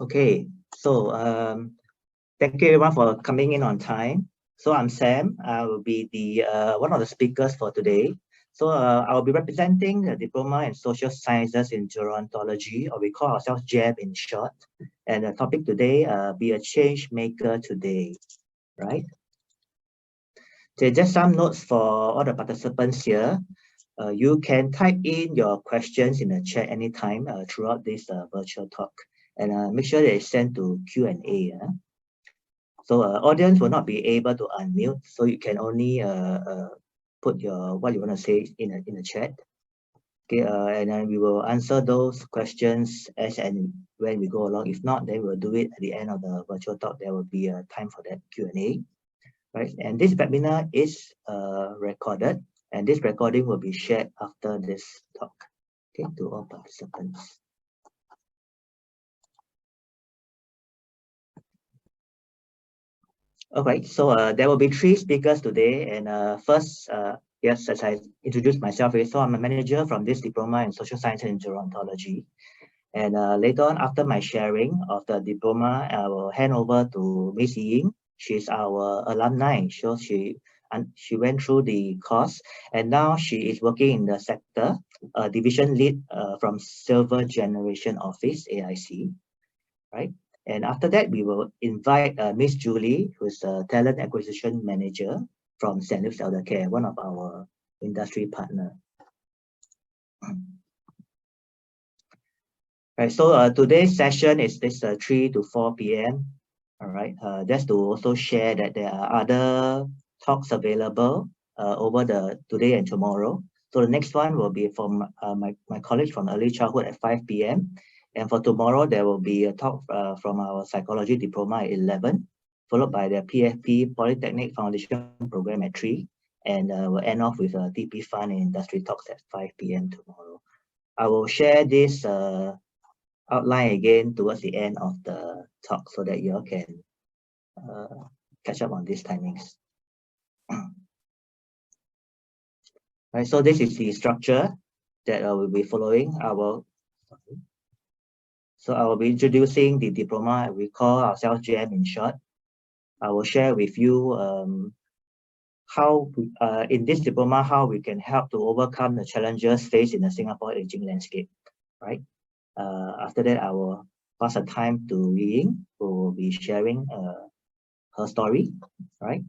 Okay, so thank you everyone for coming in on time. So I'm Sam. I will be the one of the speakers for today. So I'll be representing the Diploma in Social Sciences in Gerontology, or we call ourselves GEM in short. And the topic today, be a change maker today, right? So just some notes for all the participants here. You can type in your questions in the chat anytime throughout this virtual talk, and make sure that it's sent to Q&A. So audience will not be able to unmute, so you can only put what you want to say in the chat. Okay, and then we will answer those questions as and when we go along. If not, then we'll do it at the end of the virtual talk. There will be a time for that Q&A, right? And this webinar is recorded, and this recording will be shared after this talk, okay, to all participants. All right, so there will be 3 speakers today, and first, yes, as I introduced myself, so I'm a manager from this Diploma in Social Sciences in Gerontology. And later on, after my sharing of the diploma, I will hand over to Miss Ying. She's our alumni, so she went through the course, and now she is working in the sector, division lead from Silver Generation Office, AIC, right? And after that, we will invite Miss Julie, who's a talent acquisition manager from St. Luke's Elder Care, one of our industry partner. Right, so today's session is this 3 to 4 p.m. All right, just to also share that there are other talks available over the today and tomorrow. So the next one will be from my colleague from early childhood at 5 p.m. And for tomorrow, there will be a talk from our psychology diploma at 11, followed by the PFP Polytechnic Foundation program at 3. And we'll end off with a TP Fund and Industry Talks at 5 p.m. tomorrow. I will share this outline again towards the end of the talk so that you all can catch up on these timings. Right, so this is the structure that we'll be following. I will be introducing the diploma. We call ourselves GEM in short. I will share with you how in this diploma, how we can help to overcome the challenges faced in the Singapore aging landscape, right? After that, I will pass the time to Ying, who will be sharing her story, right?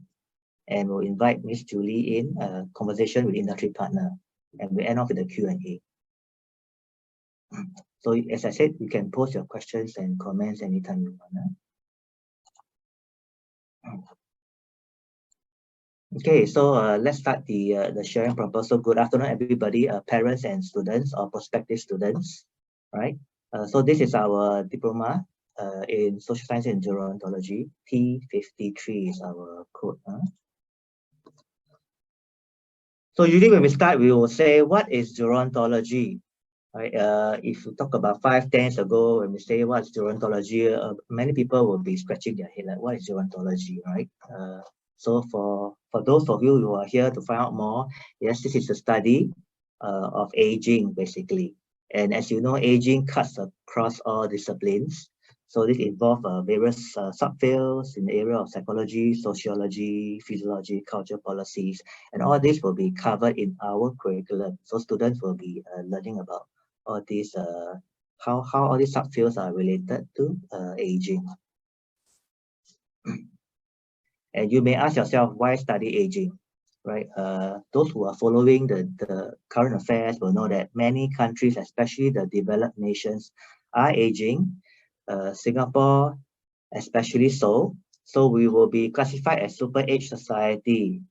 And we'll invite Miss Julie in a conversation with industry partner, and we end off with a Q&A. So as I said, you can post your questions and comments anytime you want. Okay, so let's start the sharing purpose. So good afternoon, everybody, parents and students or prospective students, right? So this is our diploma in social science and gerontology. T53 is our code. So usually when we start, we will say, what is gerontology? Right? If you talk about 5-10 years ago, when we say what's gerontology, many people will be scratching their head like, what is gerontology, right? So for those of you who are here to find out more, yes, this is a study of aging, basically. And as you know, aging cuts across all disciplines. So this involves various subfields in the area of psychology, sociology, physiology, culture, policies, and all this will be covered in our curriculum. So students will be learning about all these, how all these subfields are related to aging. And you may ask yourself, why study aging, right? Those who are following the current affairs will know that many countries, especially the developed nations, are aging. Singapore, especially so. So we will be classified as super age society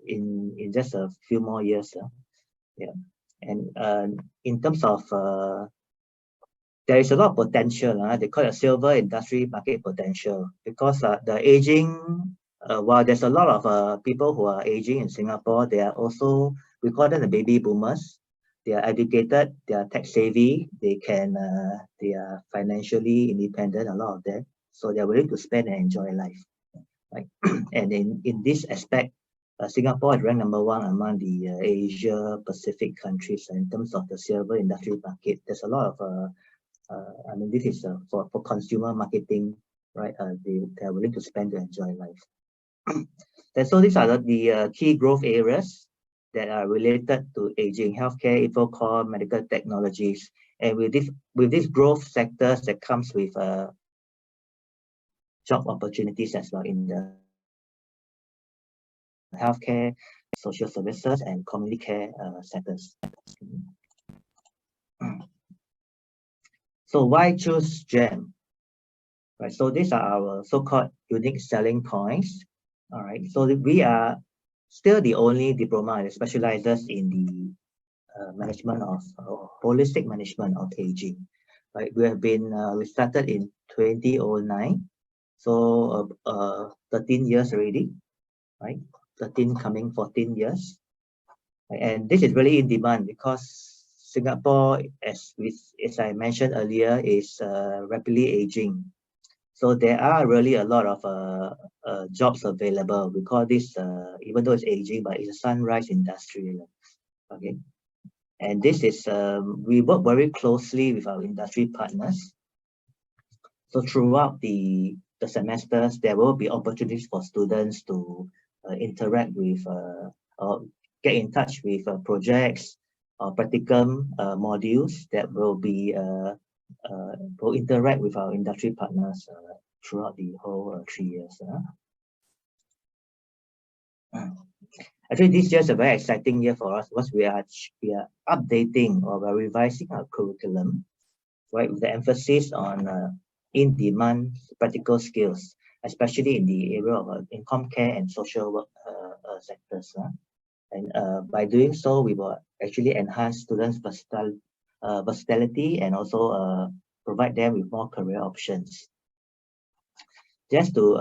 in just a few more years. Yeah, and in terms of there is a lot of potential. They call it a silver industry market potential, because the aging, while there's a lot of people who are aging in Singapore, they are also, we call them the baby boomers. They are educated, they are tech savvy, they are financially independent, a lot of them. So they're willing to spend and enjoy life, right? And in this aspect, Singapore is ranked #1 among the Asia Pacific countries in terms of the silver industry market. There's a lot of I mean, this is for consumer marketing, right? They're willing to spend to enjoy life. And so these are the key growth areas that are related to aging: healthcare, infocom, medical technologies. And with these growth sectors, that comes with job opportunities as well in the healthcare, social services, and community care sectors. So why choose GEM? Right, so these are our so-called unique selling points. All right, so we are still the only diploma that specializes in the management of holistic management of aging. Right, we started in 2009, so 13 years already, right? 13 coming 14 years, and this is really in demand because Singapore, as I mentioned earlier, is rapidly aging. So there are really a lot of jobs available. We call this, even though it's aging, but it's a sunrise industry. Okay, and this is we work very closely with our industry partners. So throughout the semesters, there will be opportunities for students to interact with or get in touch with projects or practical modules that will interact with our industry partners throughout the whole 3 years. Actually, this year is a very exciting year for us because we are updating or we're revising our curriculum, right, with the emphasis on in-demand practical skills, especially in the area of income care and social work sectors. And by doing so, we will actually enhance students' versatility and also provide them with more career options. Just to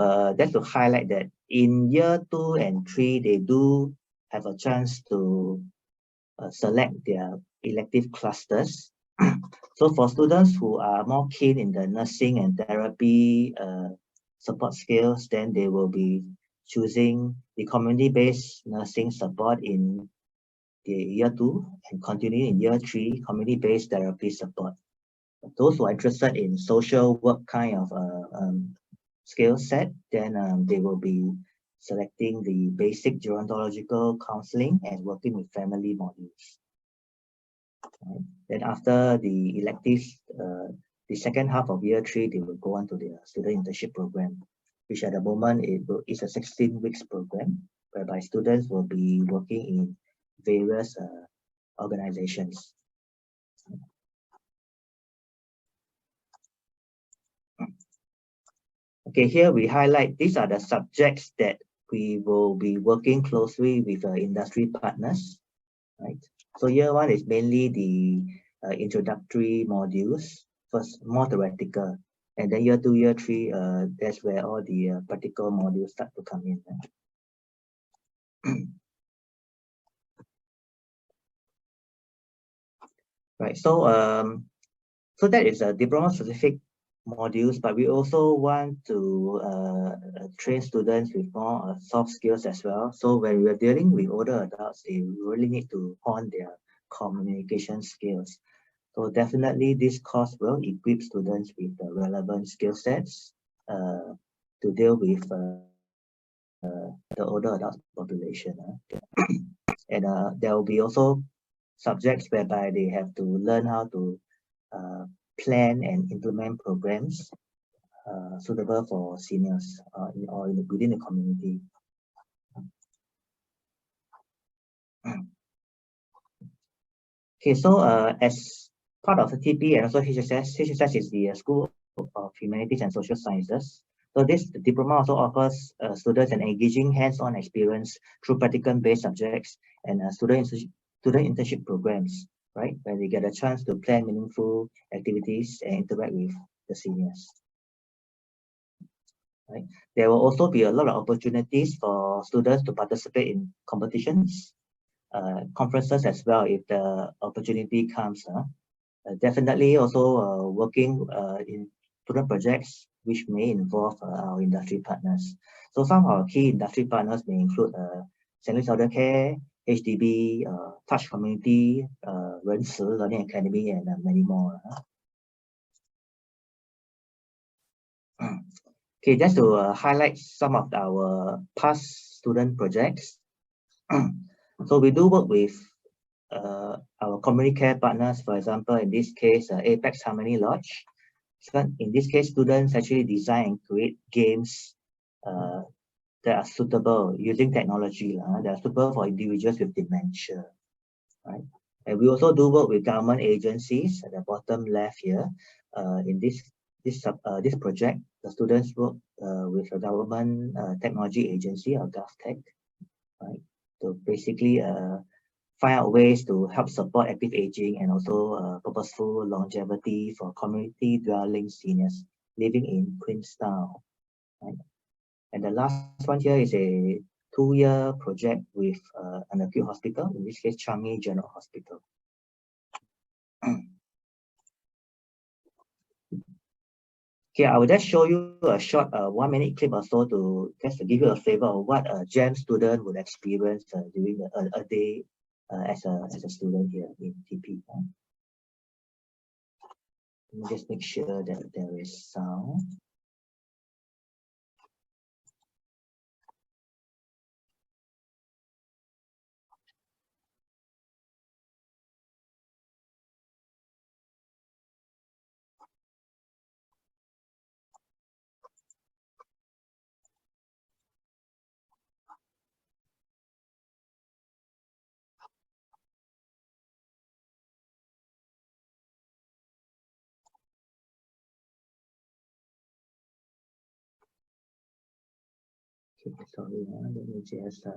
highlight that in year 2 and 3, they do have a chance to select their elective clusters. So for students who are more keen in the nursing and therapy support skills, then they will be choosing the community-based nursing support in the year 2 and continue in year 3, community-based therapy support. Those who are interested in social work kind of skill set, then they will be selecting the basic gerontological counseling and working with family modules. Right. Then after the electives, the second half of year 3, they will go on to the student internship program, which at the moment is a 16 weeks program, whereby students will be working in various organizations. Okay, here we highlight these are the subjects that we will be working closely with industry partners, right? So year 1 is mainly the introductory modules, first more theoretical, and then year 2, year 3, that's where all the practical modules start to come in. Right, so so that is a diploma specific modules, but we also want to train students with more soft skills as well. So when we're dealing with older adults, they really need to hone their communication skills. So definitely this course will equip students with the relevant skill sets to deal with the older adult population. And there will be also subjects whereby they have to learn how to plan and implement programs suitable for seniors or within the community. Okay, so as part of the TP and also HSS is the School of Humanities and Social Sciences. So this diploma also offers students an engaging hands-on experience through practical-based subjects and student internship programs, right, where they get a chance to plan meaningful activities and interact with the seniors. Right. There will also be a lot of opportunities for students to participate in competitions, conferences as well if the opportunity comes. Definitely also working in student projects which may involve our industry partners. So some of our key industry partners may include St. Louis Elder Care, HDB, Touch Community, Renci Learning Academy, and many more. Okay, just to highlight some of our past student projects. So we do work with our community care partners, for example, in this case, Apex Harmony Lodge. So in this case, students actually design and create games that are suitable using technology that are suitable for individuals with dementia, right? And we also do work with government agencies at the bottom left here. In this project, the students work with a government technology agency or GovTech, right? To basically find out ways to help support active aging and also purposeful longevity for community dwelling seniors living in Queenstown, right? And the last one here is a 2-year project with an acute hospital, in this case, Changi General Hospital. Okay, I will just show you a short 1-minute clip or so to just to give you a flavor of what a GEM student would experience during a day as a student here in TP. Let me just make sure that there is sound. Okay, sorry, let me just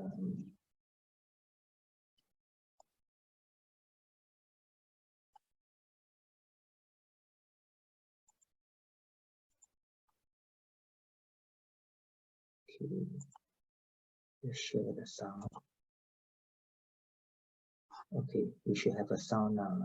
just share the sound. Okay, we should have a sound now.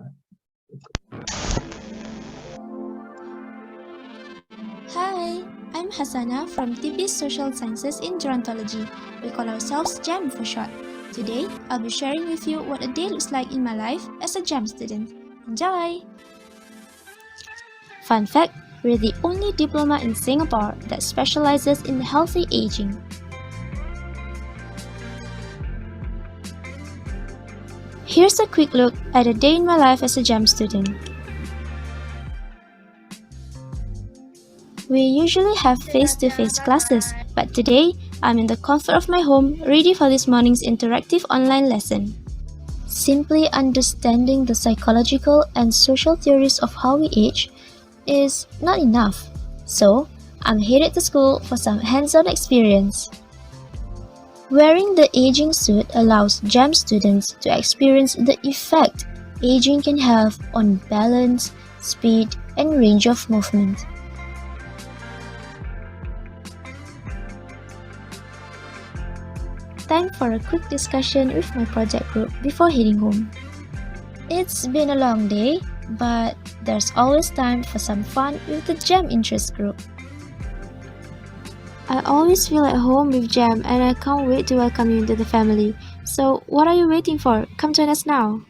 Hi, I'm Hasana from TP Social Sciences in Gerontology. We call ourselves GEM for short. Today, I'll be sharing with you what a day looks like in my life as a GEM student. Enjoy! Fun fact, we're the only diploma in Singapore that specializes in healthy aging. Here's a quick look at a day in my life as a GEM student. We usually have face-to-face classes, but today, I'm in the comfort of my home, ready for this morning's interactive online lesson. Simply understanding the psychological and social theories of how we age is not enough, so I'm headed to school for some hands-on experience. Wearing the aging suit allows GEM students to experience the effect aging can have on balance, speed, and range of movement. Time for a quick discussion with my project group before heading home. It's been a long day, but there's always time for some fun with the GEM interest group. I always feel at home with GEM and I can't wait to welcome you into the family. So what are you waiting for? Come join us now!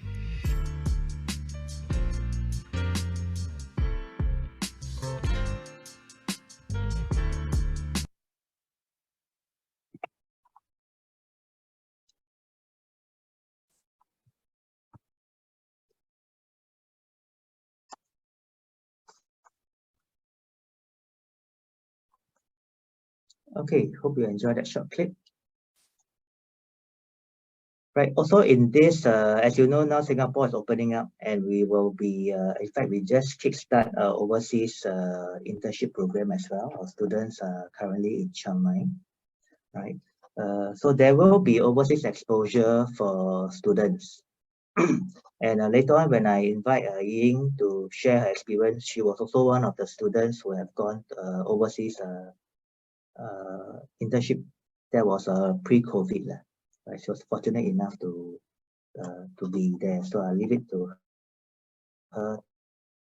Okay, hope you enjoyed that short clip. Right, also in this, as you know now, Singapore is opening up and we will be, in fact, we just kickstart overseas internship program as well. Our students are currently in Chiang Mai, right? So there will be overseas exposure for students. And later on, when I invite Ying to share her experience, she was also one of the students who have gone overseas internship. That was pre-COVID, right? She was fortunate enough to be there. So I leave it to her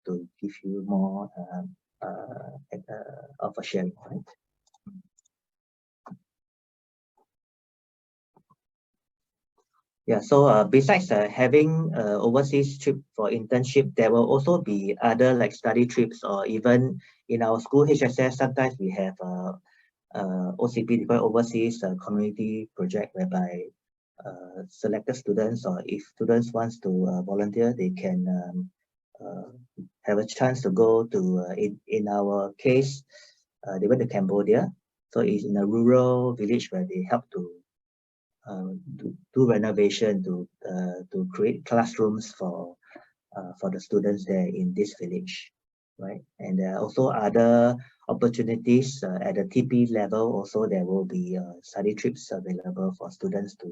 to give you more of a sharing, right? Yeah, so besides having overseas trip for internship, there will also be other like study trips, or even in our school HSS, sometimes we have OCP, Deploy Overseas community project, whereby selected students, or if students wants to volunteer, they can have a chance to go to, in our case, they went to Cambodia. So it's in a rural village where they help to do renovation, to create classrooms for the students there in this village, right? And there are also other opportunities at the TP level. Also, there will be study trips available for students to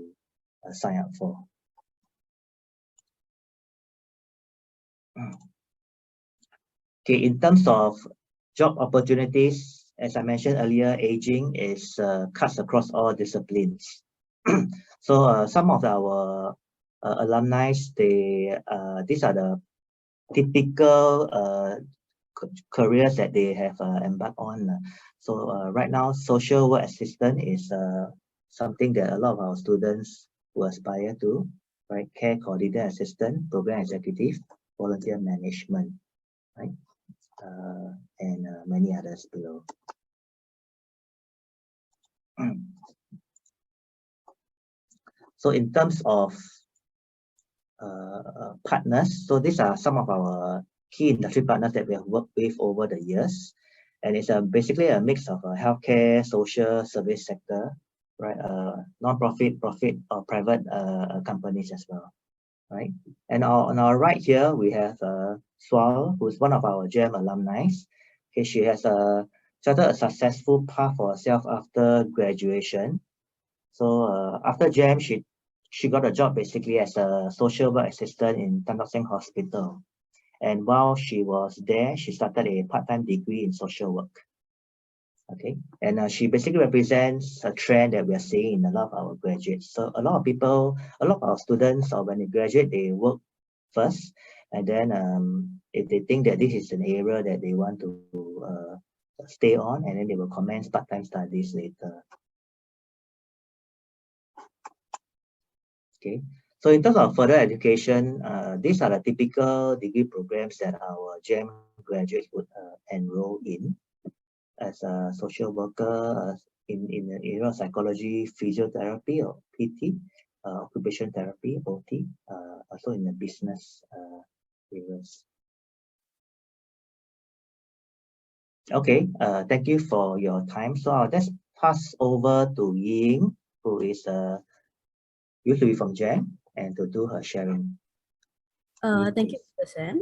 sign up for. Okay, in terms of job opportunities, as I mentioned earlier, aging is cuts across all disciplines. So some of our alumni, these are the typical careers that they have embarked on. So right now, social work assistant is something that a lot of our students will aspire to, right? Care coordinator assistant, program executive, volunteer management, right? And many others below. So in terms of partners, so these are some of our key industry partners that we have worked with over the years, and it's basically a mix of healthcare, social service sector, right? Non-profit, profit, or private companies as well, right? And on our right here we have Swal, who is one of our GEM alumni. Okay, she has started a successful path for herself after graduation. So after GEM, she got a job basically as a social work assistant in Tan Tock Seng Hospital. And while she was there, she started a part-time degree in social work. Okay, and she basically represents a trend that we are seeing in a lot of our graduates. So a lot of people, a lot of our students, or when they graduate, they work first, and then if they think that this is an area that they want to stay on, and then they will commence part-time studies later. Okay, so in terms of further education, these are the typical degree programs that our GEM graduates would enroll in, as a social worker, in the area of psychology, physiotherapy or PT, occupation therapy, OT, also in the business areas. Okay, thank you for your time. So I'll just pass over to Ying, who is used to be from GEM, and to do her sharing. Thank you, Mr. Sam.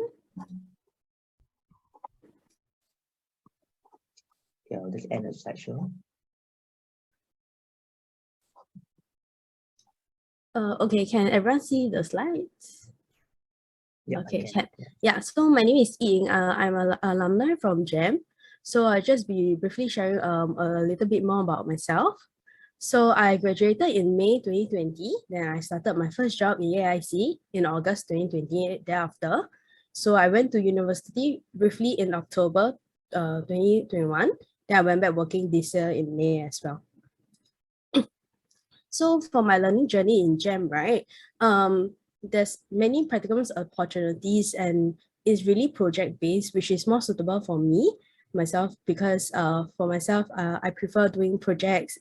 Yeah, I'll just end the slideshow. Okay, can everyone see the slides? Yeah, okay, yeah, so my name is Ying. I'm an alumni from GEM. So I'll just be briefly sharing a little bit more about myself. So I graduated in May 2020. Then I started my first job in AIC in August 2020 thereafter. So I went to university briefly in October 2021. Then I went back working this year in May as well. So for my learning journey in GEM, right, there's many practicum opportunities, and it's really project-based, which is more suitable for myself, because for myself, I prefer doing projects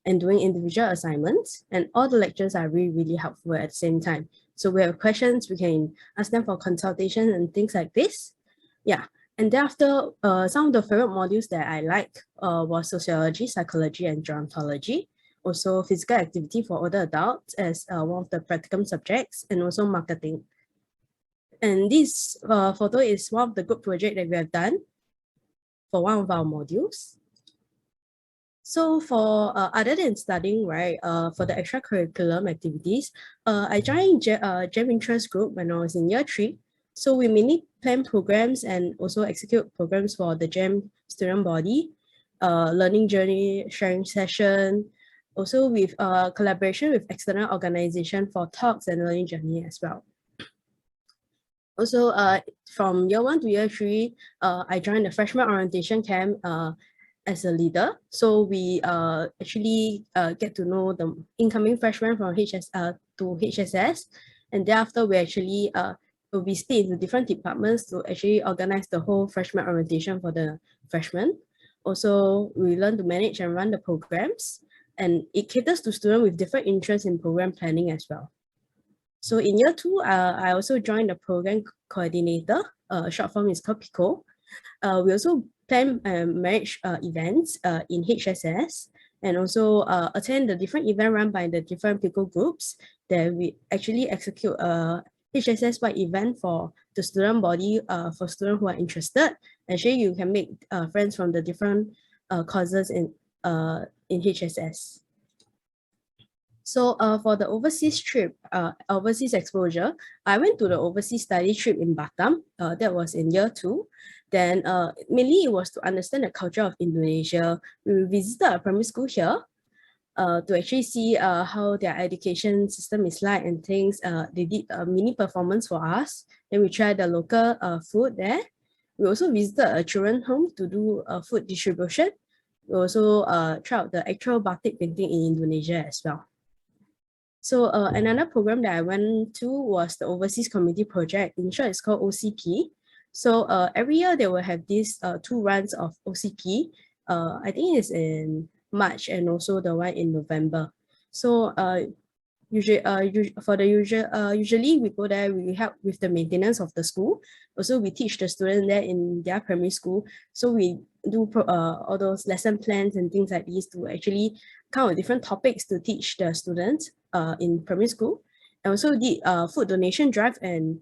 and doing individual assignments, and all the lectures are really, really helpful at the same time. So we have questions, we can ask them for consultation and things like this. Yeah. And thereafter, some of the favorite modules that I like was sociology, psychology, and gerontology. Also physical activity for older adults as one of the practicum subjects, and also marketing. And this photo is one of the group projects that we have done for one of our modules. So for other than studying, right, for the extracurricular activities, I joined GEM interest group when I was in year 3. So we mainly plan programs and also execute programs for the GEM student body, learning journey sharing session, also with collaboration with external organization for talks and learning journey as well. Also, from year 1 to year 3, I joined the freshman orientation camp as a leader. So we actually get to know the incoming freshmen from HS to HSS, and thereafter we actually will be split into different departments to actually organize the whole freshman orientation for the freshmen. Also, we learn to manage and run the programs, and it caters to students with different interests in program planning as well. So in year 2, I also joined the program coordinator, short form is called PICO. We also plan and manage events in HSS, and also attend the different events run by the different PICO groups. That we actually execute a HSS-wide event for the student body, for students who are interested. Actually, you can make friends from the different courses in HSS. So for the overseas trip, overseas exposure, I went to the overseas study trip in Batam. That was in year 2. Then mainly it was to understand the culture of Indonesia. We visited a primary school here to actually see how their education system is like and things. They did a mini performance for us. Then we tried the local food there. We also visited a children's home to do food distribution. We also tried the actual batik painting in Indonesia as well. So another program that I went to was the Overseas Community Project. In short, it's called OCP. So every year they will have these 2 runs of OCP. I think it's in March and also the one in November. So usually we go there, we help with the maintenance of the school. Also, we teach the students there in their primary school. So we do all those lesson plans and things like these to actually come with different topics to teach the students in primary school. And also did food donation drive and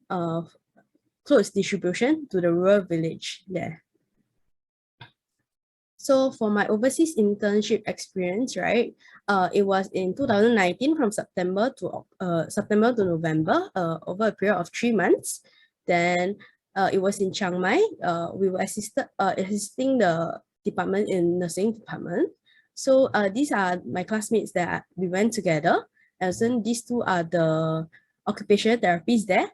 clothes distribution to the rural village there. So for my overseas internship experience, right, it was in 2019 from September to November, over a period of 3 months. Then it was in Chiang Mai. We were assisting the department in nursing department. So these are my classmates that we went together. And then these 2 are the occupational therapists there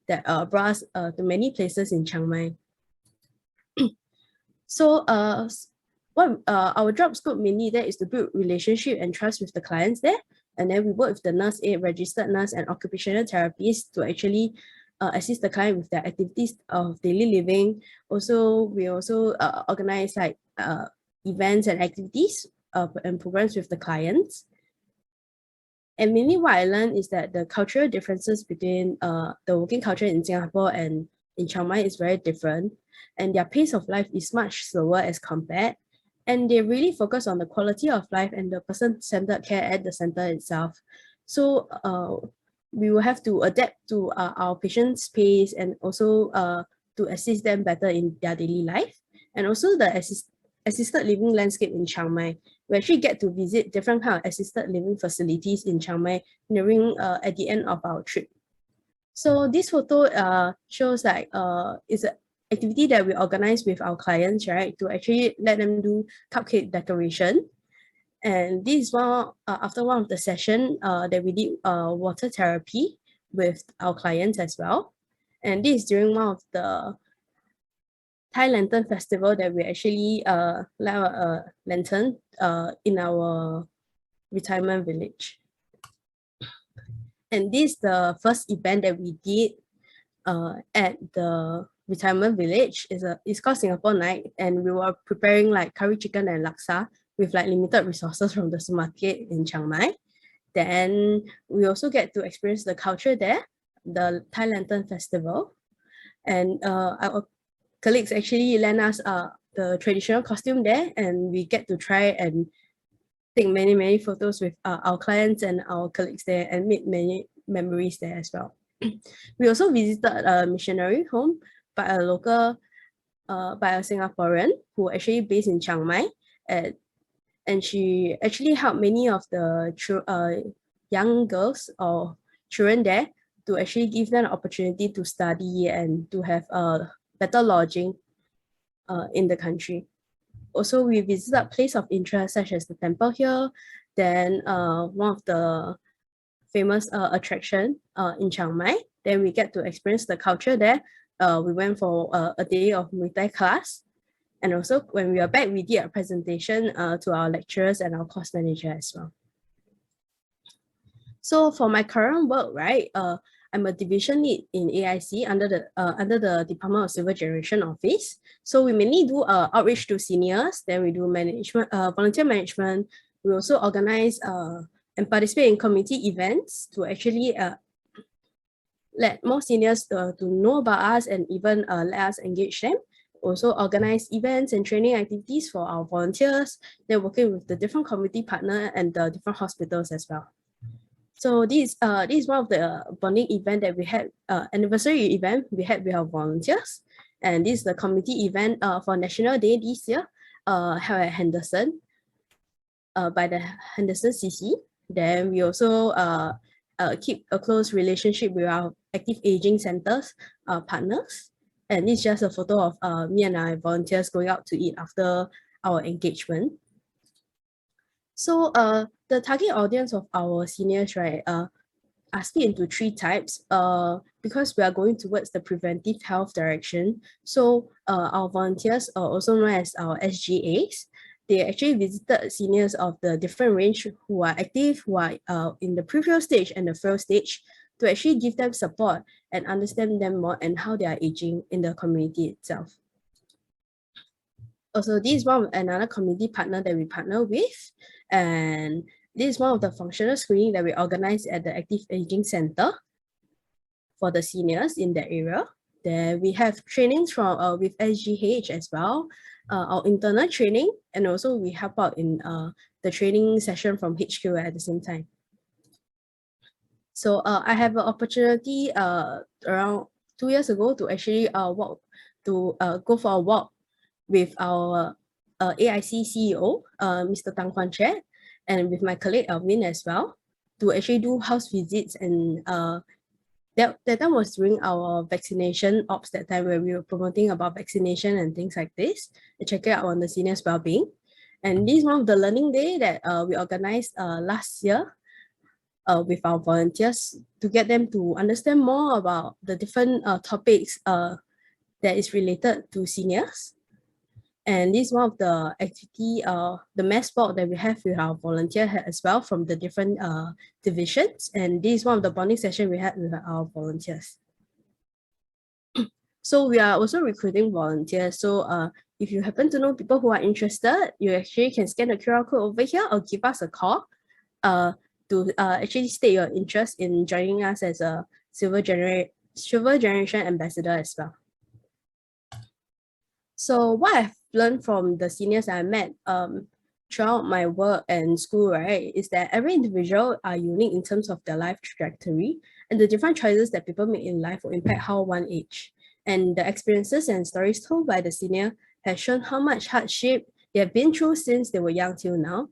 that brought us to many places in Chiang Mai. So what our job scope mainly there is to build relationship and trust with the clients there. And then we work with the nurse aide, registered nurse, and occupational therapists to actually assist the client with their activities of daily living. Also, we also organize like events and activities and programs with the clients. And mainly what I learned is that the cultural differences between the working culture in Singapore and in Chiang Mai is very different. And their pace of life is much slower as compared. And they really focus on the quality of life and the person-centered care at the center itself. So we will have to adapt to our patients' pace and also to assist them better in their daily life. And also the assisted living landscape in Chiang Mai. We actually get to visit different kind of assisted living facilities in Chiang Mai during at the end of our trip. So this photo shows like it's an activity that we organize with our clients, right, to actually let them do cupcake decoration. And this is one after one of the session that we did water therapy with our clients as well. And this is during one of the Thai Lantern Festival that we actually light a lantern in our retirement village. And this is the first event that we did at the retirement village. It's called Singapore Night, and we were preparing like curry chicken and laksa with like limited resources from the supermarket in Chiang Mai. Then we also get to experience the culture there, the Thai Lantern Festival. And our colleagues actually lent us the traditional costume there, and we get to try and take many photos with our clients and our colleagues there and made many memories there as well. We also visited a missionary home by a local, by a Singaporean who actually based in Chiang Mai, and she actually helped many of the young girls or children there to actually give them an opportunity to study and to have better lodging in the country. Also, we visited places of interest such as the temple here, then one of the famous attraction in Chiang Mai. Then we get to experience the culture there. We went for a day of Muay Thai class. And also when we were back, we did a presentation to our lecturers and our course manager as well. So for my current work, right, I'm a division lead in AIC under the Department of Civil Generation Office. So we mainly do outreach to seniors, then we do management, volunteer management. We also organize and participate in community events to actually let more seniors to know about us and even let us engage them. Also organize events and training activities for our volunteers. They're working with the different community partner and the different hospitals as well. So this is one of the bonding event that we had, anniversary event we had with our volunteers. And this is the community event for National Day this year, held at Henderson, by the Henderson CC. Then we also keep a close relationship with our active aging centers partners. And it's just a photo of me and our volunteers going out to eat after our engagement. So the target audience of our seniors, right, are split into 3 types because we are going towards the preventive health direction. So our volunteers are also known as our SGAs. They actually visited seniors of the different range who are active, who are in the previous stage and the first stage, to actually give them support and understand them more and how they are aging in the community itself. Also, this is one of another community partner that we partner with, and this is one of the functional screening that we organize at the Active Aging Center for the seniors in that area. Then we have trainings from with SGH as well, our internal training, and also we help out in the training session from HQ at the same time. So I have an opportunity around 2 years ago to actually go for a walk with our AIC CEO, Mr. Tang Kwan Chet, and with my colleague Alvin as well, to actually do house visits. And that time was during our vaccination ops that time, where we were promoting about vaccination and things like this, and checking out on the seniors' well-being. And this is one of the learning day that we organized last year with our volunteers to get them to understand more about the different topics that is related to seniors. And this is one of the activity, the mass board that we have with our volunteer as well from the different divisions. And this is one of the bonding session we had with our volunteers. So we are also recruiting volunteers. So if you happen to know people who are interested, you actually can scan the QR code over here or give us a call to actually state your interest in joining us as a Silver Generation Ambassador as well. So what I've learned from the seniors I met throughout my work and school, right, is that every individual are unique in terms of their life trajectory, and the different choices that people make in life will impact how one age. And the experiences and stories told by the senior has shown how much hardship they have been through since they were young till now.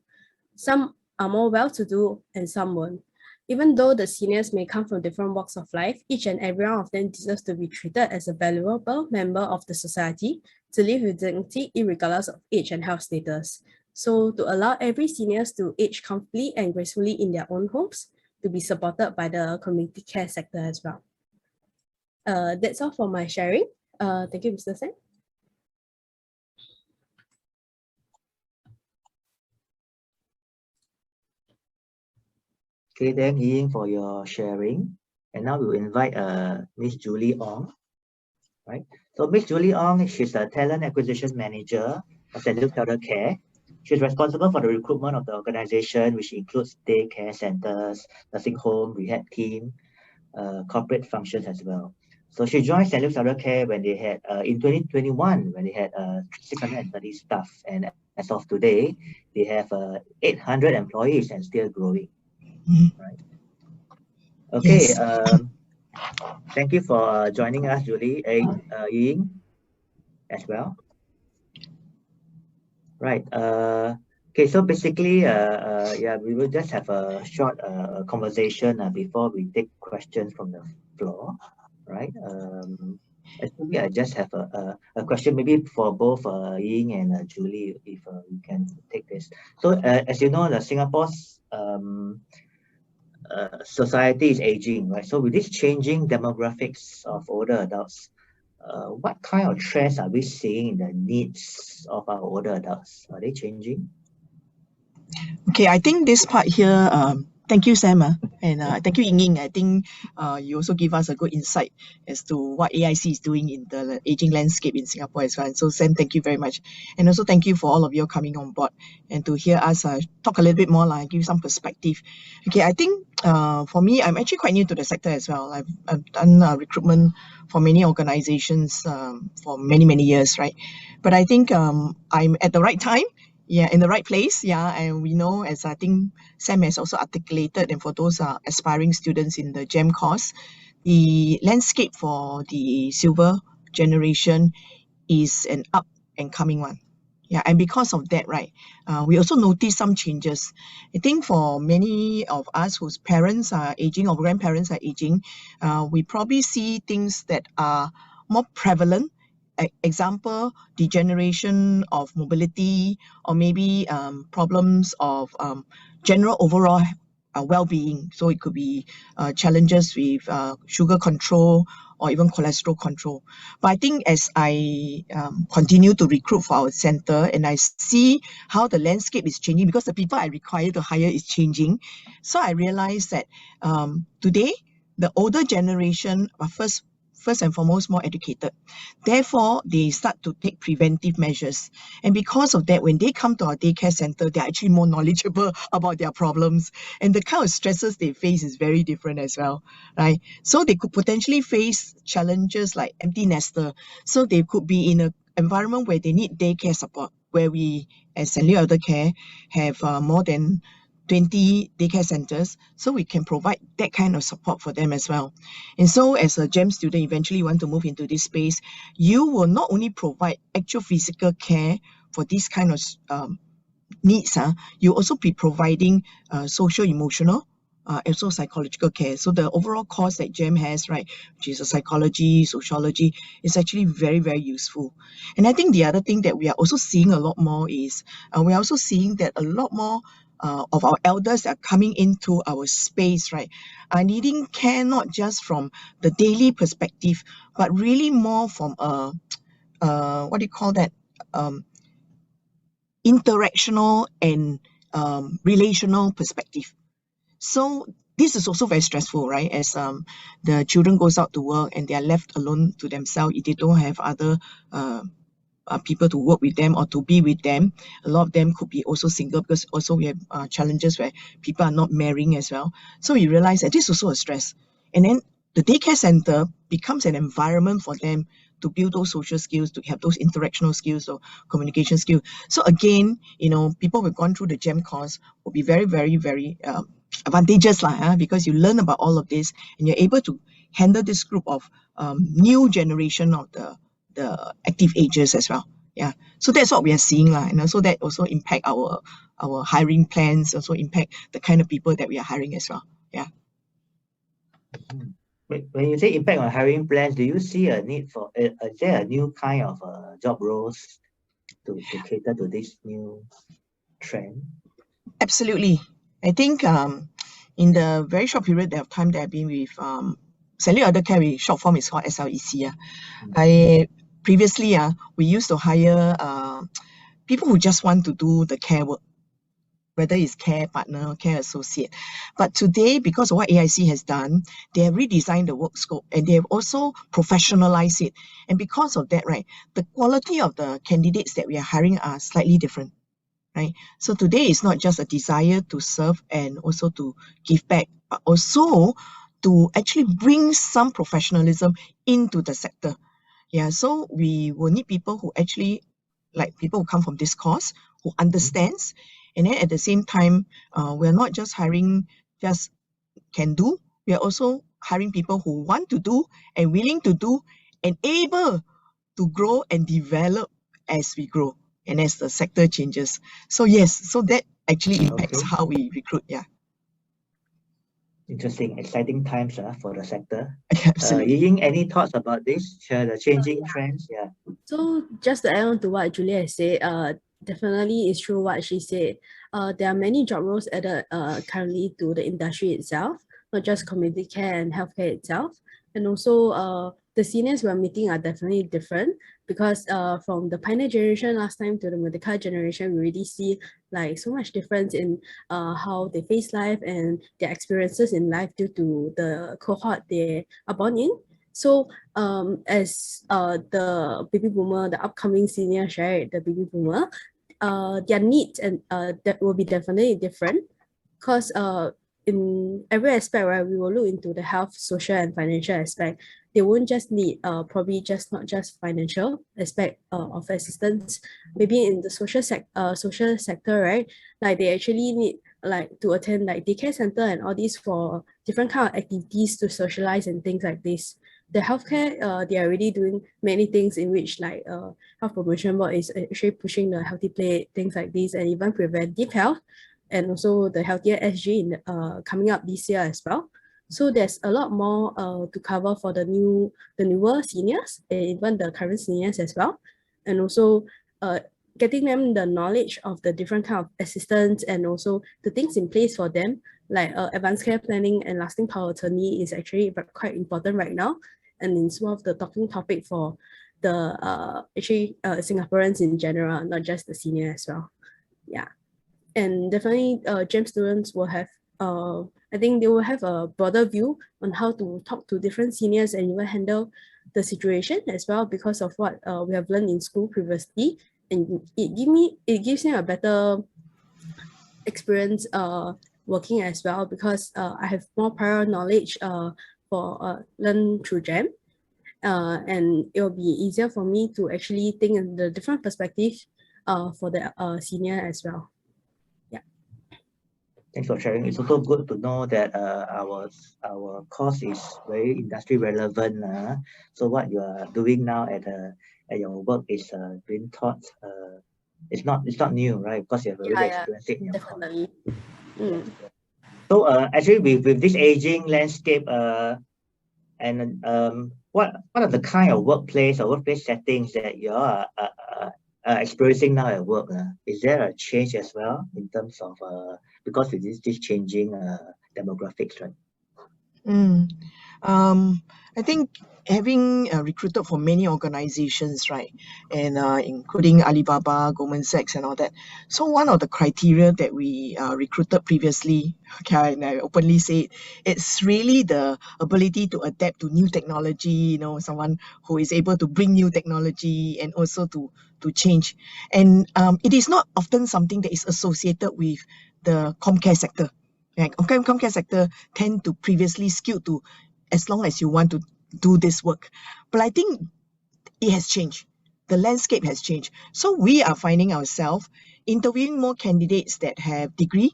Some are more well-to-do and some won't. Even though the seniors may come from different walks of life, each and every one of them deserves to be treated as a valuable member of the society, to live with dignity regardless of age and health status. So to allow every seniors to age comfortably and gracefully in their own homes, to be supported by the community care sector as well. That's all for my sharing. Thank you, Mr. Sen. Okay, thank you for your sharing. And now we will invite Miss Julie Ong. Right. So Miss Julie Ong, she's a talent acquisition manager of St. Luke's Elder Care. She's responsible for the recruitment of the organization, which includes daycare centers, nursing home, rehab team, corporate functions as well. So she joined St. Luke's Elder Care when they had in 2021, when they had 630 staff, and as of today, they have 800 employees and still growing. Right. Okay. Yes. Thank you for joining us, Julie, Ying, as well. Right. Okay. So basically, yeah, we will just have a short conversation before we take questions from the floor. Right. Actually, I just have a question maybe for both Ying and Julie, if we can take this. So as you know, the Singapore's society is aging, right? So with this changing demographics of older adults, what kind of trends are we seeing in the needs of our older adults? Are they changing? Okay, I think this part here, Thank you, Sam, and thank you, Ying. I think you also give us a good insight as to what AIC is doing in the aging landscape in Singapore as well. And so, Sam, thank you very much. And also thank you for all of you coming on board and to hear us talk a little bit more, give you some perspective. Okay, I think for me, I'm actually quite new to the sector as well. I've done recruitment for many organizations for many, many years, right? But I think I'm at the right time. Yeah, in the right place. Yeah, and we know, as I think Sam has also articulated, and for those aspiring students in the GEM course, the landscape for the silver generation is an up and coming one. Yeah, and because of that, right, we also notice some changes. I think for many of us whose parents are aging or grandparents are aging, we probably see things that are more prevalent. Example, degeneration of mobility, or maybe problems of general overall well-being. So it could be challenges with sugar control or even cholesterol control. But I think as I continue to recruit for our center and I see how the landscape is changing, because the people I require to hire is changing, so I realize that today the older generation are first and foremost more educated. Therefore, they start to take preventive measures. And because of that, when they come to our daycare center, they're actually more knowledgeable about their problems. And the kind of stresses they face is very different as well, right? So they could potentially face challenges like empty nester. So they could be in an environment where they need daycare support, where we, as St. Leo Elder Care, have more than 20 daycare centers, so we can provide that kind of support for them as well. And so as a GEM student, eventually you want to move into this space, you will not only provide actual physical care for these kind of needs, you'll also be providing social, emotional, also psychological care. So the overall course that GEM has, right, which is a psychology, sociology, is actually very, very useful. And I think the other thing that we are also seeing a lot more is, we are also seeing that a lot more of our elders that are coming into our space, right, are needing care not just from the daily perspective, but really more from a, what do you call that, interactional and relational perspective. So this is also very stressful, right? As the children goes out to work and they are left alone to themselves, if they don't have other people to work with them or to be with them. A lot of them could be also single, because also we have challenges where people are not marrying as well. So we realize that this is also a stress. And then the daycare center becomes an environment for them to build those social skills, to have those interactional skills or communication skills. So again, you know, people who have gone through the GEM course will be very, very, very advantageous because you learn about all of this and you're able to handle this group of new generation of the active ages as well. Yeah, so that's what we are seeing, and also that also impact our hiring plans, also impact the kind of people that we are hiring as well. Yeah. When you say impact on hiring plans, do you see a need for is there a new kind of job roles to cater to this new trend? Absolutely. I think in the very short period of time that I've been with St. Leo Elder Care, short form is called SLEC. Previously, we used to hire people who just want to do the care work, whether it's care partner or care associate. But today, because of what AIC has done, they have redesigned the work scope and they have also professionalized it. And because of that, right, the quality of the candidates that we are hiring are slightly different, right? So today it's not just a desire to serve and also to give back, but also to actually bring some professionalism into the sector. Yeah, so we will need people who actually, like people who come from this course, who understands, and then at the same time, we're not just hiring just can do, we are also hiring people who want to do and willing to do and able to grow and develop as we grow and as the sector changes. So yes, so that actually impacts how we recruit. Yeah. Interesting, exciting times for the sector. Absolutely. Ying, any thoughts about this, the changing trends? Yeah. So just to add on to what Julia said, definitely it's true what she said. There are many job roles added currently to the industry itself, not just community care and healthcare itself. And also the seniors we're meeting are definitely different, because from the pioneer generation last time to the Merdeka generation, we really see like so much difference in how they face life and their experiences in life due to the cohort they are born in. So as the baby boomer, the upcoming seniors, right, the baby boomer, their needs and that will be definitely different, because in every aspect, right, we will look into the health, social, and financial aspect. They won't just need probably just not just financial aspect of assistance. Maybe in the social sector, right? Like they actually need like to attend like daycare center and all these for different kind of activities to socialize and things like this. The healthcare, they are already doing many things in which like health promotion board is actually pushing the healthy plate, things like this, and even preventive health, and also the healthier SG in coming up this year as well. So there's a lot more to cover for the newer seniors and even the current seniors as well, and also getting them the knowledge of the different kind of assistance and also the things in place for them, like advanced care planning and lasting power attorney is actually quite important right now, and it's one of the talking topic for the Singaporeans in general, not just the senior as well. Yeah. And definitely GEM students will have, I think they will have a broader view on how to talk to different seniors and even handle the situation as well, because of what we have learned in school previously. And it gives me a better experience working as well, because I have more prior knowledge for learn through GEM. And it will be easier for me to actually think in the different perspective for the senior as well. Thanks for sharing. It's also good to know that our course is very industry relevant. So what you are doing now at your work is being taught. It's not new, right? Because you have already experienced it in your definitely. course. So actually, with this aging landscape, and what are the kind of workplace or workplace settings that you are experiencing now at work? Is there a change as well in terms of because of this changing demographics, right? I think having recruited for many organizations, right, and including Alibaba, Goldman Sachs, and all that. So one of the criteria that we recruited previously, okay, and I openly say it, it's really the ability to adapt to new technology. You know, someone who is able to bring new technology and also to change. And it is not often something that is associated with the Comcare sector. Like, Comcare sector tend to previously skew to as long as you want to do this work. But I think it has changed. The landscape has changed. So we are finding ourselves interviewing more candidates that have degree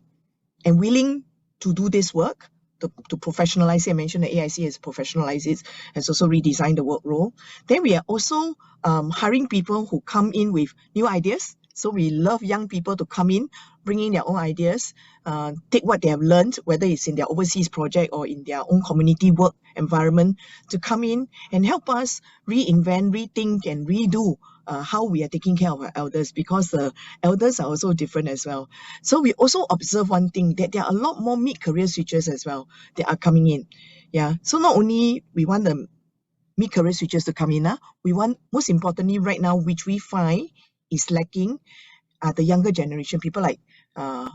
and willing to do this work, to professionalize it. I mentioned the AIC has professionalized it, has also redesigned the work role. Then we are also hiring people who come in with new ideas. So we love young people to come in, bring in their own ideas, take what they have learned, whether it's in their overseas project or in their own community work environment, to come in and help us reinvent, rethink, and redo how we are taking care of our elders, because the elders are also different as well. So we also observe one thing, that there are a lot more mid-career switchers as well that are coming in. Yeah. So not only we want the mid-career switchers to come in, we want, most importantly right now, which we find is lacking, the younger generation, people like all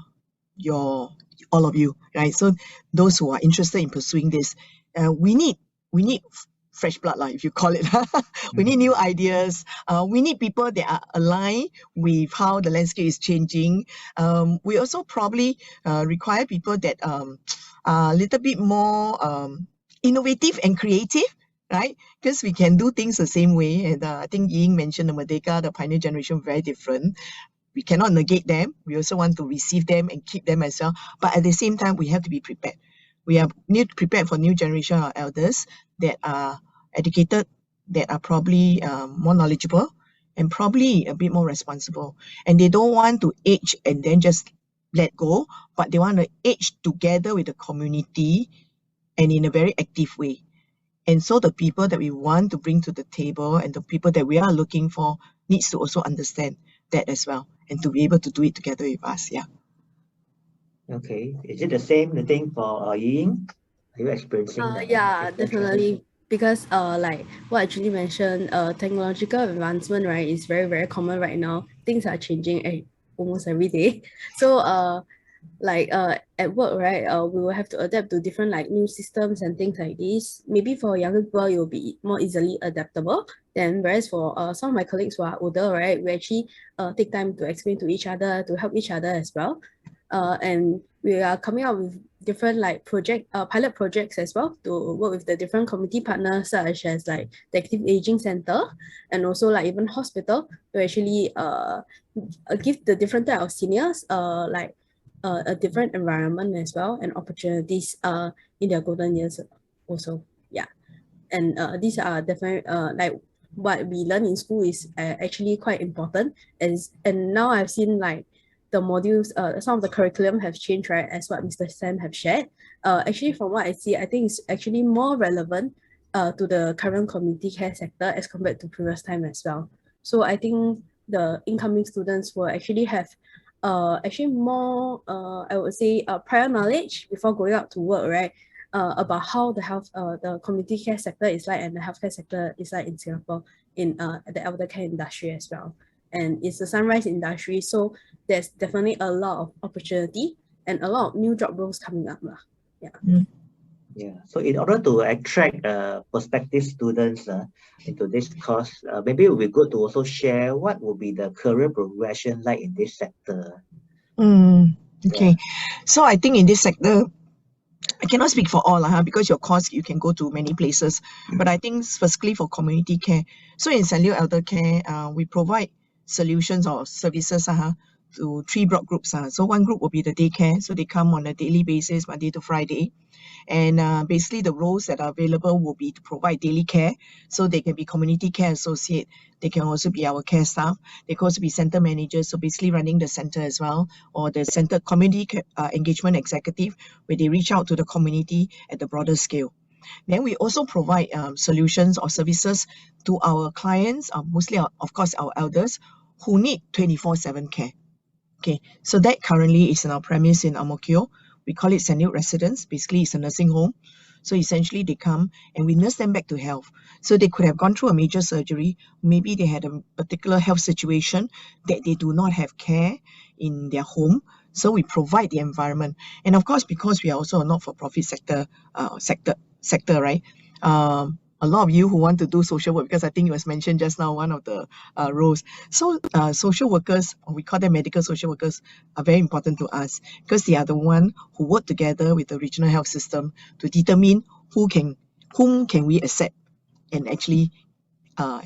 of you, right? So those who are interested in pursuing this, we need fresh blood, if you call it. We need new ideas. We need people that are aligned with how the landscape is changing. We also probably require people that are a little bit more innovative and creative, right? Because we can do things the same way. And I think Ying mentioned the Merdeka, the pioneer generation, very different. We cannot negate them. We also want to receive them and keep them as well. But at the same time, we have to be prepared. We are prepared for new generation of elders that are educated, that are probably more knowledgeable and probably a bit more responsible. And they don't want to age and then just let go, but they want to age together with the community and in a very active way. And so the people that we want to bring to the table and the people that we are looking for needs to also understand that as well, and to be able to do it together with us. Yeah. Okay. Is it the same thing for Ying? Are you experiencing Yeah, definitely. because like what actually mentioned, technological advancement, right, is very, very common right now. Things are changing almost every day. So at work, right, we will have to adapt to different like new systems and things like this. Maybe for younger people, it will be more easily adaptable. Then whereas for some of my colleagues who are older, right, we actually take time to explain to each other, to help each other as well. And we are coming up with different like pilot projects as well to work with the different community partners such as like the Active Aging Center and also like even hospital to actually give the different type of seniors a different environment as well and opportunities in their golden years also. Yeah. And these are definitely like what we learn in school is actually quite important. And now I've seen like the modules, some of the curriculum have changed, right, as what Mr. Sam have shared. Actually, from what I see, I think it's actually more relevant to the current community care sector as compared to previous time as well. So I think the incoming students will actually have actually more, I would say, prior knowledge before going out to work, right? About how the community care sector is like and the healthcare sector is like in Singapore in the elder care industry as well. And it's a sunrise industry, so there's definitely a lot of opportunity and a lot of new job roles coming up. Yeah. Yeah, so in order to attract prospective students into this course, maybe it would be good to also share what will be the career progression like in this sector. Okay, so I think in this sector, I cannot speak for all because your course you can go to many places, but I think firstly for community care. So in St. Leo Elder Care, we provide solutions or services to 3 broad groups. So one group will be the daycare, so they come on a daily basis, Monday to Friday. And basically the roles that are available will be to provide daily care. So they can be community care associate. They can also be our care staff. They can also be center managers. So basically running the center as well, or the center community engagement executive, where they reach out to the community at the broader scale. Then we also provide solutions or services to our clients, mostly of course our elders, who need 24/7 care. Okay, so that currently is in our premise in Ang Mo Kio. We call it St. Leo Residence. Basically, it's a nursing home. So essentially, they come and we nurse them back to health. So they could have gone through a major surgery. Maybe they had a particular health situation that they do not have care in their home. So we provide the environment. And of course, because we are also a not-for-profit sector, right? A lot of you who want to do social work, because I think it was mentioned just now, one of the roles. So social workers, or we call them medical social workers, are very important to us because they are the one who work together with the regional health system to determine whom can we accept and actually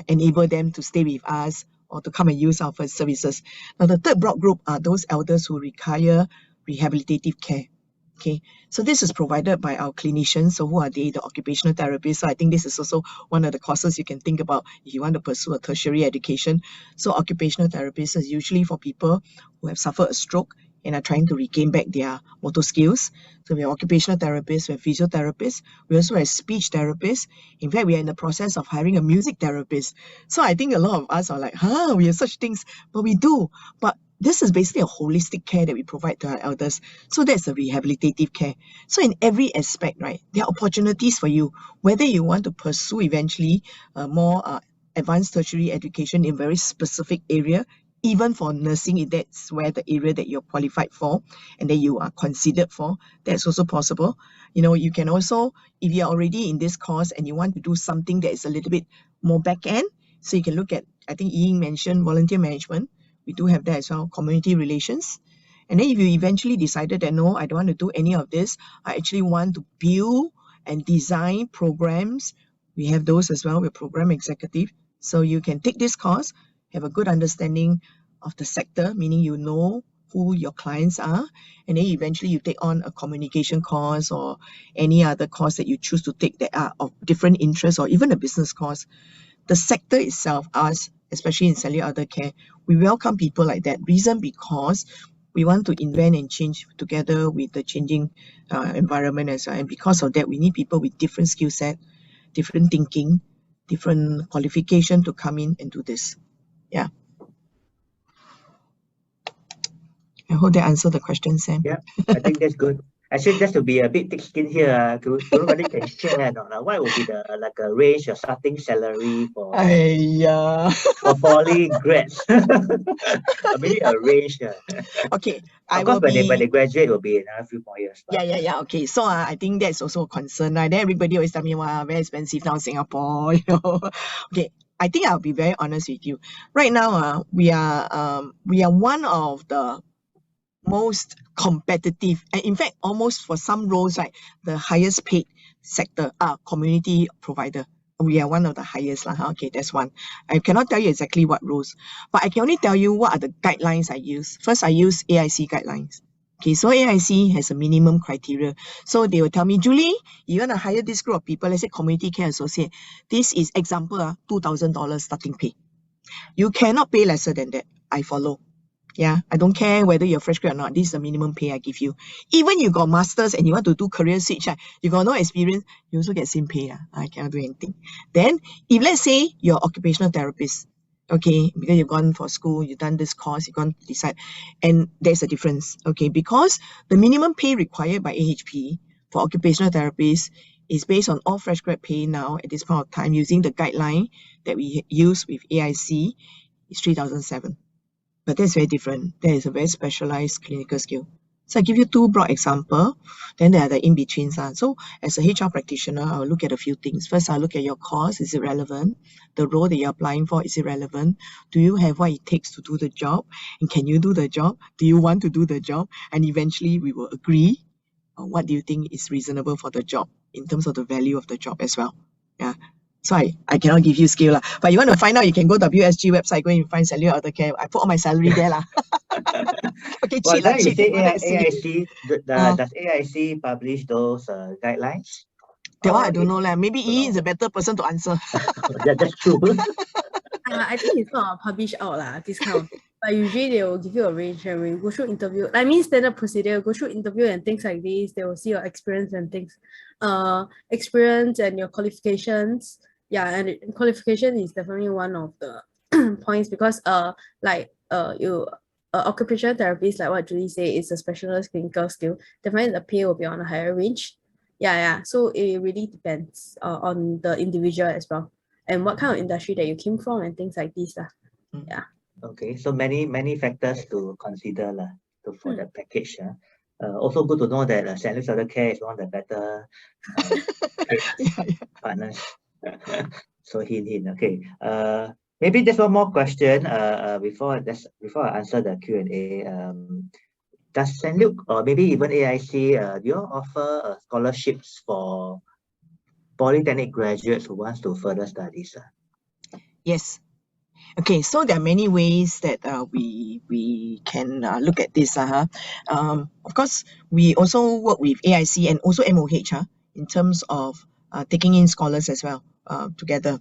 enable them to stay with us or to come and use our services. Now, the third broad group are those elders who require rehabilitative care. Okay, so this is provided by our clinicians. So who are they? The occupational therapists. So I think this is also one of the courses you can think about if you want to pursue a tertiary education. So occupational therapists is usually for people who have suffered a stroke and are trying to regain back their motor skills. So we have occupational therapists, we have physiotherapists, we also have speech therapists. In fact, we are in the process of hiring a music therapist. So I think a lot of us are like, we have such things, but we do. But this is basically a holistic care that we provide to our elders. So that's a rehabilitative care. So in every aspect, right, there are opportunities for you, whether you want to pursue eventually more advanced tertiary education in a very specific area, even for nursing, if that's where the area that you're qualified for and that you are considered for, that's also possible. You know, you can also, if you're already in this course and you want to do something that is a little bit more back end, so you can look at, I think Ying mentioned volunteer management. We do have that as well, community relations. And then if you eventually decided that, no, I don't want to do any of this, I actually want to build and design programs, we have those as well. We're program executive. So you can take this course, have a good understanding of the sector, meaning you know who your clients are, and then eventually you take on a communication course or any other course that you choose to take that are of different interests, or even a business course. The sector itself, us, especially in St. Leo Elder Care, we welcome people like that. Reason because we want to invent and change together with the changing environment as well. And because of that, we need people with different skill set, different thinking, different qualification to come in and do this. Yeah. I hope that answered the question, Sam. Yeah, I think that's good. Actually, just to be a bit thick-skinned here, everybody can share what would be the like a range of starting salary for poly grads? Or maybe a range. Okay, I Of course, will when be. they graduate, it will be another few more years. But, Yeah. Okay, so I think that's also a concern. Right? Then everybody always tell me, wow, very expensive now in Singapore, you know. Okay, I think I'll be very honest with you. Right now, we are one of the most competitive, and in fact, almost for some roles, right, the highest paid sector community provider. We are one of the highest. Okay, that's one. I cannot tell you exactly what roles, but I can only tell you what are the guidelines I use. First, I use AIC guidelines. Okay, so AIC has a minimum criteria. So they will tell me, Julie, you want to hire this group of people, let's say community care associate. This is example, $2,000 starting pay. You cannot pay lesser than that. I follow. Yeah, I don't care whether you're fresh grad or not. This is the minimum pay I give you. Even you got masters and you want to do career switch, you got no experience, you also get same pay. I cannot do anything. Then, if let's say you're occupational therapist, okay, because you've gone for school, you've done this course, you've gone to decide, and there's a difference, okay, because the minimum pay required by AHP for occupational therapists is based on all fresh grad pay now at this point of time using the guideline that we use with AIC is 3,007. But that's very different. There is a very specialized clinical skill. So I give you two broad examples. Then there are the in-betweens. So as a HR practitioner, I'll look at a few things. First, I'll look at your course. Is it relevant? The role that you're applying for, is it relevant? Do you have what it takes to do the job? And can you do the job? Do you want to do the job? And eventually we will agree on what do you think is reasonable for the job in terms of the value of the job as well. Yeah. So I cannot give you scale. But you want to find out, you can go to WSG website, go and find salary order care. I put all my salary there. Okay, well, cheat. you say Go there and see. AIC, does AIC publish those guidelines? That one I don't know. Maybe Yi is a better person to answer. Yeah, that's true. I think it's not published out this kind of thing. But usually they will give you a range and when you go through interview. I mean standard procedure, go through interview and things like this. They will see your experience and things. Experience and your qualifications. Yeah, and qualification is definitely one of the points because you occupational therapist, like what Julie said, is a specialist clinical skill. Definitely the pay will be on a higher range. Yeah. So it really depends on the individual as well. And what kind of industry that you came from and things like this. Yeah. Okay, so many factors to consider for the package. Also good to know that St. Luke's Elder Care is one of the better partners. So hint. Okay. Maybe just one more question before I answer the Q&A. Does St. Luke or maybe even AIC, do you offer scholarships for polytechnic graduates who wants to further studies? Yes. Okay, so there are many ways that we can look at this. Of course, we also work with AIC and also MOH in terms of taking in scholars as well together.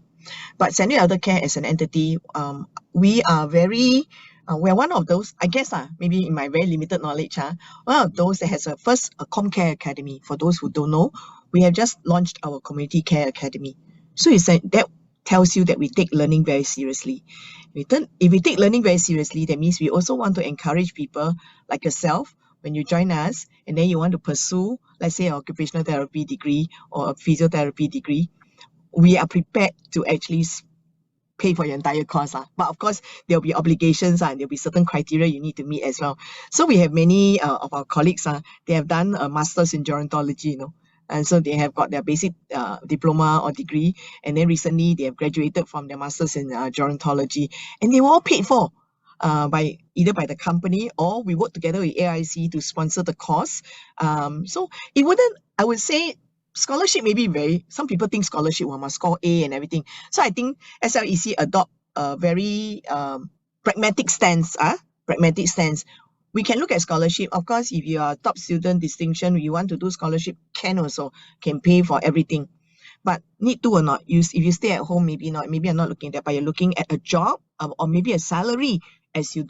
But St. Luke's Elder Care as an entity, we are one of those, I guess, maybe in my very limited knowledge, one of those that has a ComCare Academy. For those who don't know, we have just launched our Community Care Academy. So that tells you that we take learning very seriously. If we take learning very seriously, that means we also want to encourage people like yourself when you join us and then you want to pursue, let's say, an occupational therapy degree or a physiotherapy degree. We are prepared to actually pay for your entire course. But of course, there'll be obligations and there'll be certain criteria you need to meet as well. So we have many of our colleagues, they have done a master's in gerontology, and so they have got their basic diploma or degree, and then recently they have graduated from their masters in gerontology, and they were all paid for either by the company or we work together with AIC to sponsor the course. So it wouldn't, I would say, scholarship maybe some people think scholarship must score A and everything. So I think SLEC adopt a very pragmatic stance. We can look at scholarship. Of course, if you are top student distinction, you want to do scholarship, can pay for everything. But need to or not, if you stay at home, maybe not. Maybe I'm not looking at that, but you're looking at a job or maybe a salary as you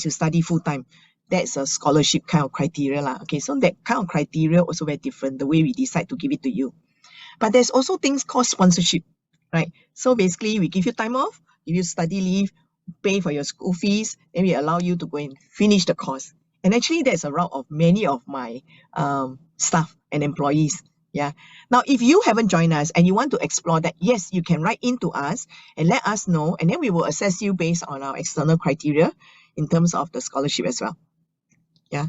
study full time. That's a scholarship kind of criteria. Okay, so that kind of criteria also very different, the way we decide to give it to you. But there's also things called sponsorship, right? So basically, we give you time off, give you study leave, pay for your school fees, then we allow you to go and finish the course. And actually, that's a route of many of my staff and employees. Yeah. Now, if you haven't joined us and you want to explore that, yes, you can write into us and let us know, and then we will assess you based on our external criteria in terms of the scholarship as well. Yeah.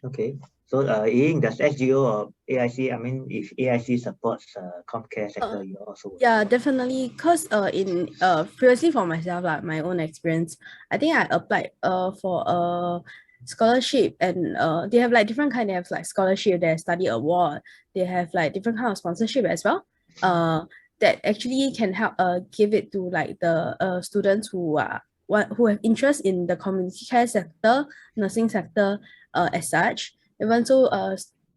Okay. So, Ying, does SGO or AIC, I mean, if AIC supports Comcare sector, you also would. Yeah, definitely. Cause in previously for myself, like my own experience, I think I applied for a scholarship, and they have like different kind. They have like scholarship, they have study award, they have like different kind of sponsorship as well. That actually can help give it to like the students who have interest in the community care sector, nursing sector as such. Even so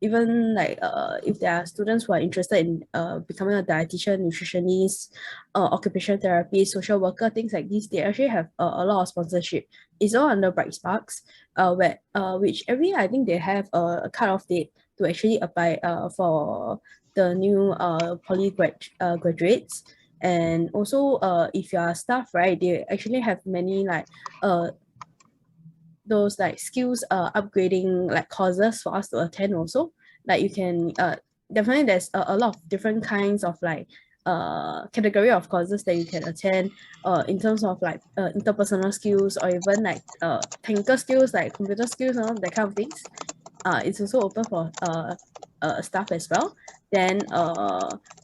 even like if there are students who are interested in becoming a dietitian, nutritionist, occupational therapist, social worker, things like this, they actually have a lot of sponsorship. It's all under Bright Sparks, which every year I think they have a cutoff date to actually apply for the new graduates. And also if you are staff, right, they actually have many like those like skills upgrading like courses for us to attend also. Like you can definitely there's a lot of different kinds of like category of courses that you can attend in terms of like interpersonal skills, or even like technical skills like computer skills and all that kind of things. It's also open for staff as well. Then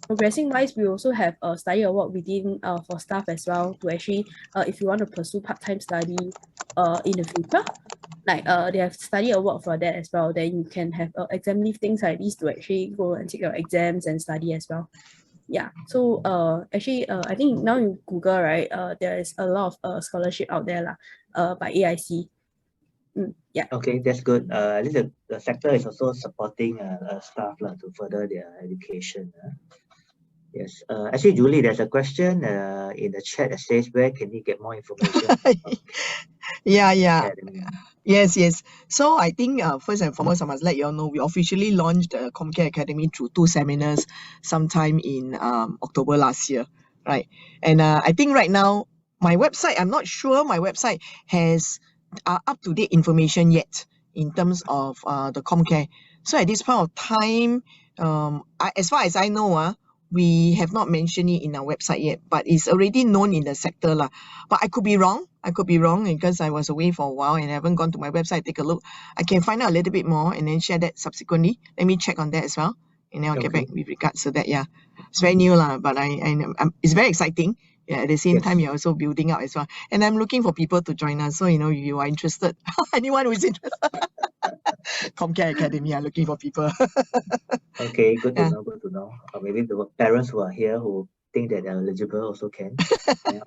progressing wise, we also have a study award within for staff as well, to actually if you want to pursue part-time study in the future, like they have study award for that as well. Then you can have exam leave, things like this, to actually go and take your exams and study as well. Yeah, so actually I think now you Google, right, there is a lot of scholarship out there by AIC. Yeah. Okay, that's good. At least the sector is also supporting staff to further their education. Yes. Actually, Julie, there's a question in the chat that says, where can you get more information? Yeah. Academy? Yes. So I think first and foremost, I must let you all know we officially launched the Comcare Academy through 2 seminars sometime in October last year, right? And I think right now my website, I'm not sure my website has up-to-date information yet in terms of the Comcare. So at this point of time, as far as I know, we have not mentioned it in our website yet, but it's already known in the sector lah. But I could be wrong. Because I was away for a while and I haven't gone to my website. Take a look. I can find out a little bit more and then share that subsequently. Let me check on that as well, and then I'll get back with regards to that. Yeah, it's very new lah, but it's very exciting. Yeah, at the same time, you're also building up as well. And I'm looking for people to join us. So, if you are interested, anyone who is interested, Comcare Academy, I'm looking for people. Okay, good to know. Or maybe the parents who are here who think that they're eligible also can.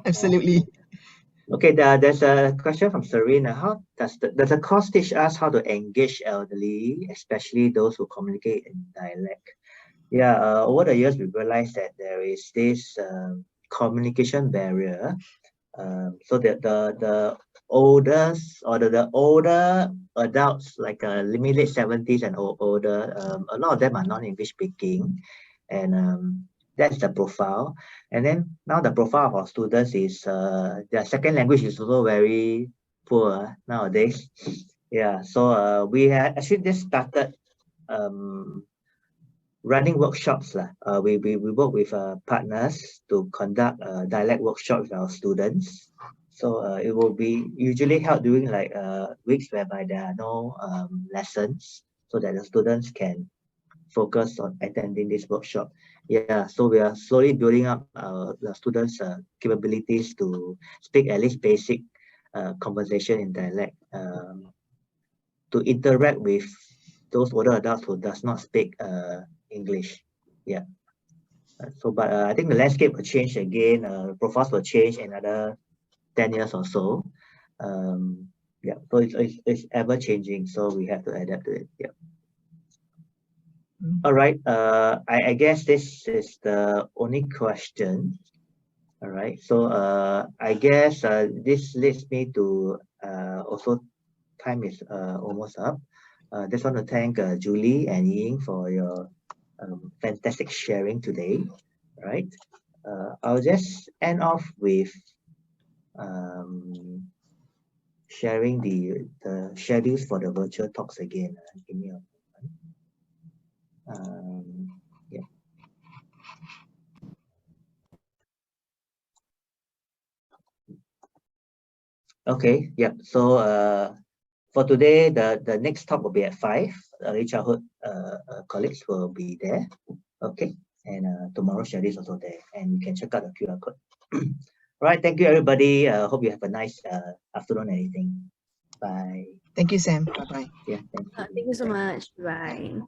Absolutely. Okay, there's a question from Serena. How does the course teach us how to engage elderly, especially those who communicate in dialect? Yeah, over the years, we realized that there is this communication barrier. So that the oldest or the older adults, like late 70s and older, a lot of them are non-English speaking, and that's the profile. And then now the profile of our students is their second language is also very poor nowadays. Yeah, so we had actually just started running workshops. We work with partners to conduct dialect workshop with our students. So it will be usually held during like weeks whereby there are no lessons, so that the students can focus on attending this workshop. Yeah, so we are slowly building up the students' capabilities to speak at least basic conversation in dialect, to interact with those older adults who does not speak English. Yeah. But I think the landscape will change again. Profiles will change in another 10 years or so. Yeah, so it's ever changing, so we have to adapt to it. Yeah. All right. I guess this is the only question. All right. So I guess this leads me to also time is almost up. Just want to thank Julie and Ying for your fantastic sharing today. Right. I'll just end off with sharing the schedules for the virtual talks again. Give me a moment. Yeah. Okay. Yep. So for today, the next talk will be at 5. Early childhood colleagues will be there. Okay. And tomorrow's schedule is also there, and you can check out the QR code. All right. Thank you, everybody. Hope you have a nice afternoon and evening. Bye. Thank you, Sam. Bye-bye. Yeah. Thank you. Thank you so much. Bye.